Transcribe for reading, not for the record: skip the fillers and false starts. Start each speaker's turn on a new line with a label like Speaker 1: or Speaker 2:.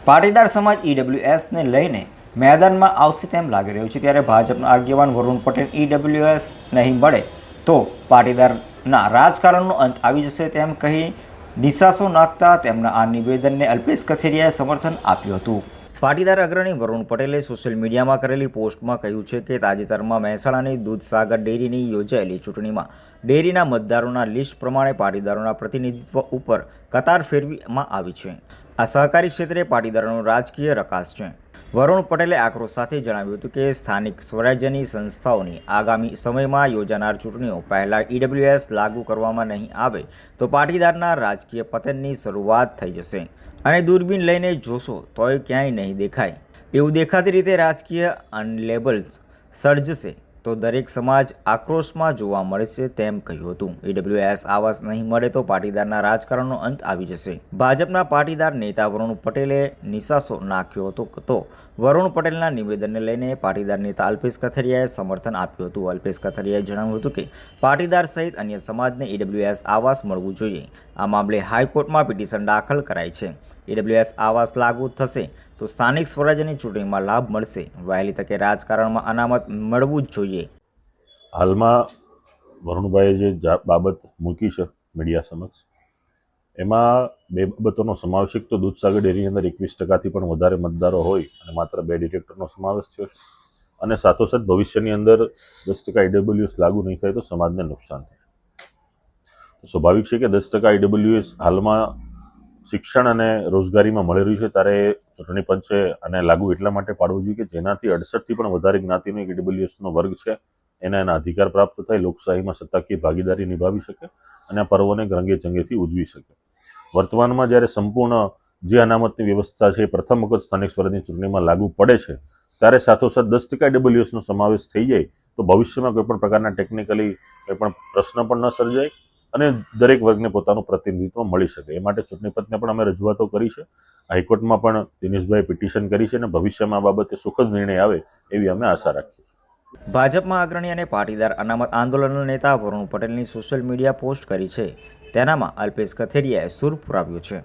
Speaker 1: પાટીદાર સમાજ ઈડબ્લ્યુએસને લઈને મેદાનમાં આવશે તેમ લાગી રહ્યું છે। ત્યારે ભાજપના આગેવાન વરુણ પટેલ ઈડબ્લ્યુએસ નહીં મળે તો પાટીદારના રાજકારણનો અંત આવી જશે તેમ કહી નિશાસો નાખતા તેમના આ નિવેદનને અલ્પેશ કથિરિયાએ સમર્થન આપ્યું હતું। પાટીદાર અગ્રણી વરુણ પટેલે સોશિયલ મીડિયામાં કરેલી પોસ્ટમાં કહ્યું છે કે તાજેતરમાં મહેસાણાની દૂધસાગર ડેરીની યોજાયેલી ચૂંટણીમાં ડેરીના મતદારોના લિસ્ટ પ્રમાણે પાટીદારોના પ્રતિનિધિત્વ ઉપર કતાર ફેરવવામાં આવી છે। આ સહકારી ક્ષેત્રે પાટીદારોનો રાજકીય રકાસ છે। વરુણ પટેલે આક્રોશ સાથે જણાવ્યું હતું કે સ્થાનિક સ્વરાજ્યની સંસ્થાઓની આગામી સમયમાં યોજાનાર ચૂંટણીઓ પહેલાં ઈડબ્લ્યુએસ લાગુ કરવામાં નહીં આવે તો પાટીદારના રાજકીય પતનની શરૂઆત થઈ જશે અને દૂરબીન લઈને જોશો તોય ક્યાંય નહીં દેખાય એવું દેખાતી રીતે રાજકીય અનલેબલ્સ સર્જશે તો દરેક સમાજ આક્રોશમાં જોવા મળશે તેમ કહ્યું હતું। ઈડબ્લ્યુએસ આવાસ નહીં મળે તો પાટીદારના રાજકારણનો અંત આવી જશે। ભાજપના પાટીદાર નેતા વરુણ પટેલે નિશાસો નાખ્યો હતો તો વરુણ પટેલના નિવેદનને લઈને પાટીદાર નેતા અલ્પેશ કથિરિયાએ સમર્થન આપ્યું હતું। અલ્પેશ કથિરિયાએ જણાવ્યું હતું કે પાટીદાર સહિત અન્ય સમાજને ઈડબ્લ્યુએસ આવાસ મળવું જોઈએ। આ મામલે હાઈકોર્ટમાં પિટિશન દાખલ કરાઈ છે। ઈડબ્લ્યુએસ આવાસ લાગુ થશે તો સ્થાનિક સ્વરાજ્યની ચૂંટણીમાં લાભ મળશે। વહેલી તકે રાજકારણમાં અનામત મળવું જ જોઈએ।
Speaker 2: હાલમાં વરુણભાઈએ જે બાબત મૂકી છે મીડિયા સમક્ષ, એમાં બે બાબતોનો સમાવેશ એક તો દૂધસાગર ડેરીની અંદર 21% પણ વધારે મતદારો હોય અને માત્ર 2 ડિરેક્ટરનો સમાવેશ થયો છે અને સાથોસાથ ભવિષ્યની અંદર 10% ઈડબ્લ્યુએસ લાગુ નહીં થાય તો સમાજને નુકસાન થશે। સ્વાભાવિક છે કે 10% ઈડબ્લ્યુએસ હાલમાં શિક્ષણ અને રોજગારીમાં મળી રહ્યું છે, ત્યારે ચૂંટણી પંચે આને લાગુ એટલા માટે પાડવું જોઈએ કે જેનાથી 68થી પણ વધારે જ્ઞાતિનો એક ઈડબ્લ્યુએસનો વર્ગ છે એના અધિકાર પ્રાપ્ત થાય, લોકશાહીમાં સત્તાકીય ભાગીદારી નિભાવી શકે અને આ પર્વોને રંગે ચંગેથી ઉજવી શકે। વર્તમાનમાં જ્યારે સંપૂર્ણ જે અનામતની વ્યવસ્થા છે એ પ્રથમ વખત સ્થાનિક સ્વરાજની ચૂંટણીમાં લાગુ પડે છે, ત્યારે સાથોસાથ 10% ઈડબ્લ્યુએસનો સમાવેશ થઈ જાય તો ભવિષ્યમાં કોઈપણ પ્રકારના ટેકનિકલી કોઈપણ પ્રશ્ન પણ ન સર્જાય અને દરેક વર્ગને પોતાનું પ્રતિનિધિત્વ મળી શકે। એ માટે ચૂંટણી પંચને પણ અમે રજૂઆતો કરી છે, હાઈકોર્ટમાં પણ દિનેશભાઈએ પિટિશન કરી છે અને ભવિષ્યમાં આ બાબતે સુખદ નિર્ણય આવે એવી અમે આશા રાખીએ છીએ।
Speaker 1: ભાજપમાં અગ્રણી અને પાટીદાર અનામત આંદોલનના નેતા વરુણ પટેલની સોશિયલ મીડિયા પોસ્ટ કરી છે, તેનામાં અલ્પેશ કથિરિયાએ સૂર પુરાવ્યો છે।